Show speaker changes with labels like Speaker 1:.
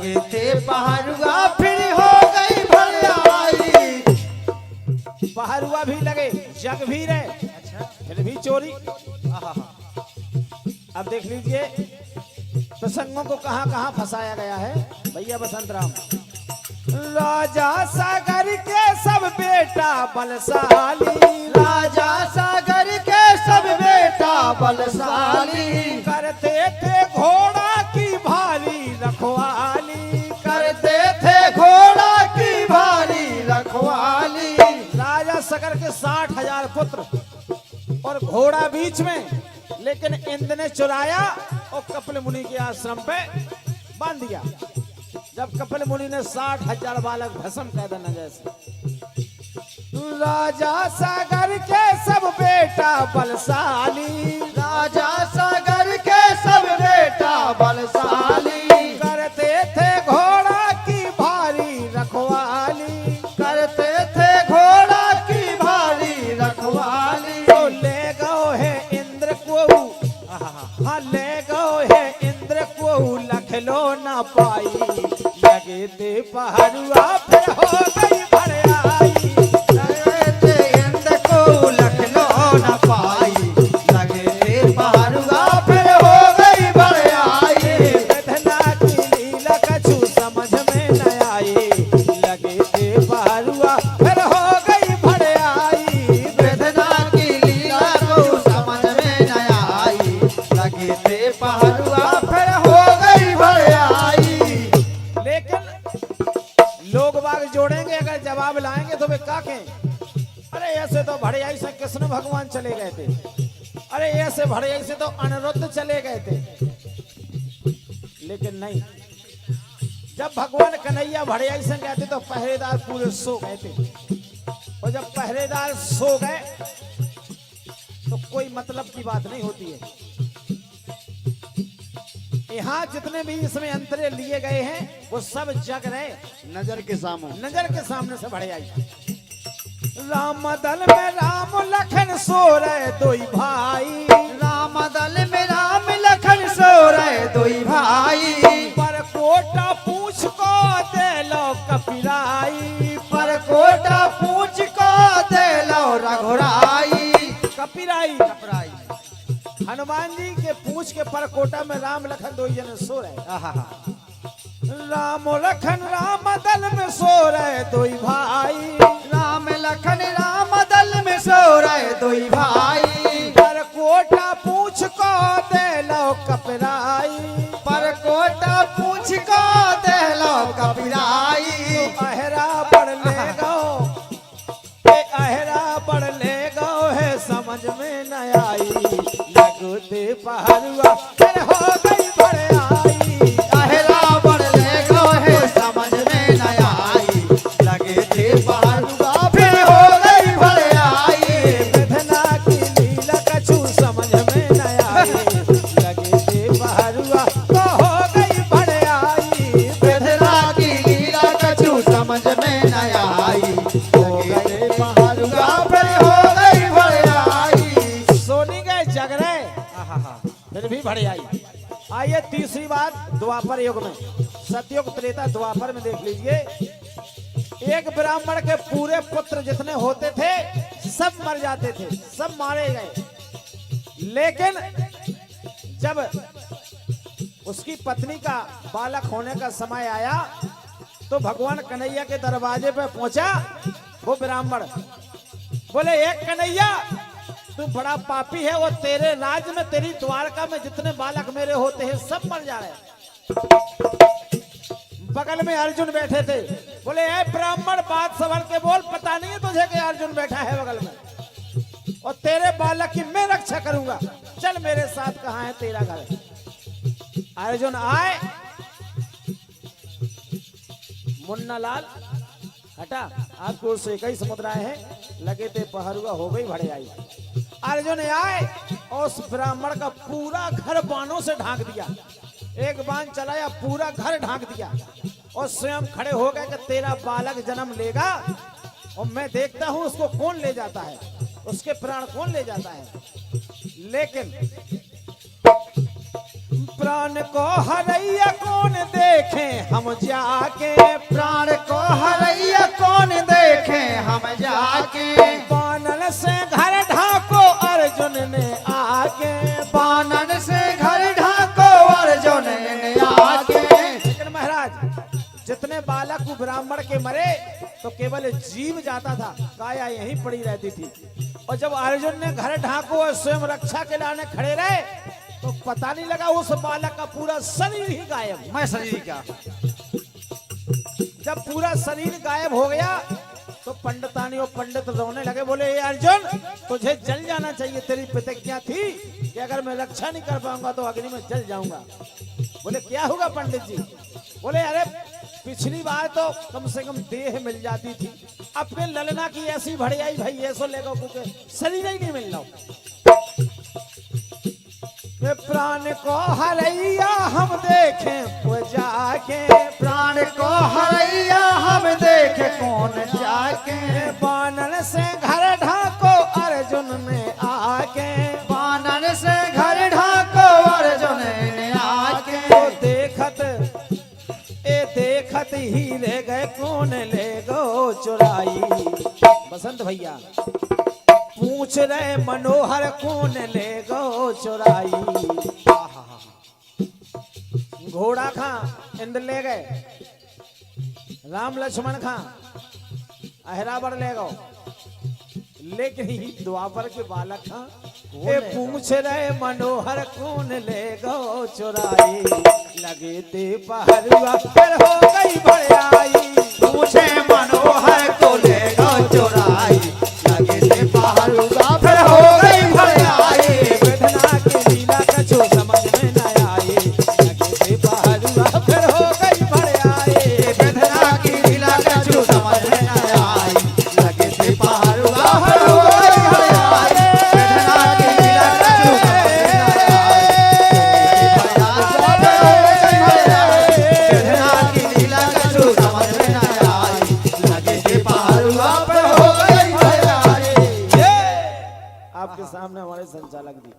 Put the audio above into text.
Speaker 1: लगे थे पहरुआ फिर हो गई भलाई।
Speaker 2: पहरुआ भी लगे, जग भी रहे,
Speaker 1: अच्छा,
Speaker 2: फिर भी चोरी।
Speaker 1: आहा,
Speaker 2: अब देख लीजिए प्रसंगों को कहां कहां फंसाया गया है भैया बसंत राम। राजा सागर के सब बेटा बलशाली,
Speaker 1: राजा सागर के सब बेटा बलशाली।
Speaker 2: करते थे घोड़ा की भारी रखवाली,
Speaker 1: करते थे घोड़ा की भारी रखवाली।
Speaker 2: राजा सागर के 60,000 पुत्र और घोड़ा बीच में, लेकिन इंद्र ने चुराया और कपिल मुनि के आश्रम पे बांध दिया। जब कपिल मुनि ने 60,000 बालक भस्म कर देना जैसे। राजा सागर के सब बेटा बलशाली,
Speaker 1: राजा सागर के सब बेटा बलशाली।
Speaker 2: करते थे घोड़ा की भारी रखवाली,
Speaker 1: करते थे घोड़ा की भारी रखवाली।
Speaker 2: तो ले गो है इंद्र को, हाँ ले गो है इंद्र को लखलो ना पाई। लगे थे पहरुआ फिर हो गई भरयाई,
Speaker 1: लगे थे इंद्र को लखलो न पाई। लगे थे पहरुआ फिर हो गई भरयाई।
Speaker 2: वेदना की लीला कछु समझ में न आई। लगे थे पहरुआ फिर हो गई भरयाई,
Speaker 1: वेदना की लीला को समझ में न आई। लगे थे पहरुआ फिर हो गई भरयाई।
Speaker 2: लेकिन लोग बाग जोड़ेंगे, अगर जवाब लाएंगे तो वे क्या कहें? अरे ऐसे तो भड़ियाई से कृष्ण भगवान चले गए थे, अरे ऐसे भड़ियाई से तो अनिरुद्ध चले गए थे। लेकिन नहीं, जब भगवान कन्हैया भड़ियाई से गए थे तो पहरेदार पूरे सो गए थे, और जब पहरेदार सो गए तो कोई मतलब की बात नहीं होती है। यहाँ जितने भी इसमें अंतरे लिए गए हैं वो सब जग रहे
Speaker 1: नजर के सामने,
Speaker 2: नजर के सामने से भड़ियाई। राम दल में राम लखन सो रहे दोई भाई,
Speaker 1: राम दल में राम लखन सो रहे दोई भाई।
Speaker 2: पर कोटा पूछ को दे लो कपिराई,
Speaker 1: पर कोटा पूछ को दे लो रघुराई।
Speaker 2: कपिराई
Speaker 1: कपराई,
Speaker 2: हनुमान जी के पूछ के पर कोटा में राम लखन दो जन सो रहे।
Speaker 1: आहा,
Speaker 2: राम लखन राम दल में सो रहे दोई भाई,
Speaker 1: राम लखन राम दल में सो रहे दोई भाई।
Speaker 2: पर कोटा पूछ को दे लो कपिराई,
Speaker 1: पर कोटा पूछ को दे लो कपिराई।
Speaker 2: अहरा बढ़ ले गो, अहरा बढ़ ले गो है समझ में न आई। लगते पहरुआ फिर हो गई भरयाई,
Speaker 1: अहरा बढ़ ले गो है समझ में न आई। लगे थे पहरुआ फिर हो गई भरयाई।
Speaker 2: वेदना की लीला कछु समझ में न आई। लगे थे पहरुआ तो हो गई भरयाई,
Speaker 1: वेदना की लीला कछु समझ में न आई। लगे थे पहरुआ फिर हो गई भरयाई।
Speaker 2: सोनी गए जग रहे फिर भी भरयाई। आइए तीसरी बात द्वापर युग में, सतयुग त्रेता द्वापर में देख लीजिए। एक ब्राह्मण के पूरे पुत्र जितने होते थे सब मर जाते थे, सब मारे गए। लेकिन जब उसकी पत्नी का बालक होने का समय आया तो भगवान कन्हैया के दरवाजे पे पहुंचा वो ब्राह्मण। बोले एक कन्हैया तू बड़ा पापी है, वो तेरे राज में तेरी द्वारका में जितने बालक मेरे होते हैं सब मर जा रहे हैं। बगल में अर्जुन बैठे थे, बोले ए ब्राह्मण बात संभल के बोल, पता नहीं है तुझे कि अर्जुन बैठा है बगल में, और तेरे बालक की मैं रक्षा करूंगा, चल मेरे साथ, कहां है तेरा घर। अर्जुन आए, मुन्ना लाल हटा, आपको उससे कई समुद्र आए हैं, लगे थे पहरुआ हो गई भड़ियाई। अर्जुन आए और उस ब्राह्मण का पूरा घर बाणों से ढांक दिया, एक बाण चलाया पूरा घर ढांक दिया, और स्वयं खड़े हो गए कि तेरा बालक जन्म लेगा और मैं देखता हूं उसको कौन ले जाता है, उसके प्राण कौन ले जाता है। लेकिन प्राण को हरैया कौन देखे हम जाके,
Speaker 1: प्राण को हरैया कौन देखे हम जाके,
Speaker 2: बानन से घर ढाको अर्जुन ने आके,
Speaker 1: बानन से घर ढाको अर्जुन ने आके।
Speaker 2: लेकिन महाराज जितने बालक को ब्राह्मण के मरे तो केवल जीव जाता था, काया यहीं पड़ी रहती थी। और जब अर्जुन ने घर ढाको और स्वयं रक्षा के लाने खड़े रहे तो पता नहीं लगा उस बालक का पूरा शरीर ही गायब।
Speaker 1: मैं शरीर का
Speaker 2: जब पूरा शरीर गायब हो गया तो पंडितानी और पंडित रोने लगे, बोले ये अर्जुन तुझे जल जाना चाहिए, तेरी प्रतिज्ञा थी कि अगर मैं रक्षा नहीं कर पाऊंगा तो अग्नि में जल जाऊंगा। बोले क्या होगा पंडित जी? बोले अरे पिछली बार तो कम से कम देह मिल जाती थी, अपने ललना की ऐसी भड़ियाई भाई ऐसो लेगा क्योंकि शरीर ही नहीं मिल रहा। प्राण को हरैया हम देखें वो जाके,
Speaker 1: प्राण को हरैया हम देखे कौन जाके,
Speaker 2: बानन से घर ढाको अर्जुन ने आके,
Speaker 1: बानन से घर ढाको अर्जुन ने आके।
Speaker 2: तो देखत ही ले गए कौन ले गो चुराई। बसंत भैया पूछ रहे मनोहर कौन ले गो चुराई। घोड़ा खां इंद्र ले गए, राम लक्ष्मण खां अहरावण ले गो, लेकिन ही द्वापर के बालक खां ए पूछ रहे मनोहर कौन ले गो चुराई। लगे ते पहरुआ फिर हो गई बड़ाई,
Speaker 1: पूछे मनोहर को ले गो चुराई, लगे थे पहरुआ फिर हो गई भड़ाई।
Speaker 2: वेदना की लीला कछु समझ में न आई, लगे थे पहरुआ फिर हो गई बड़ाई।
Speaker 1: वेदना की लीला कछु समझ में न आई, लगे थे पहरुआ फिर हो गई भड़ाई। वेदना की लीला कछु समझ में न आई, वेदना की लीला कछु समझ में न आई, लगे थे पहरुआ फिर हो गई भड़ाई।
Speaker 2: आपके सामने हमारे संचालक जी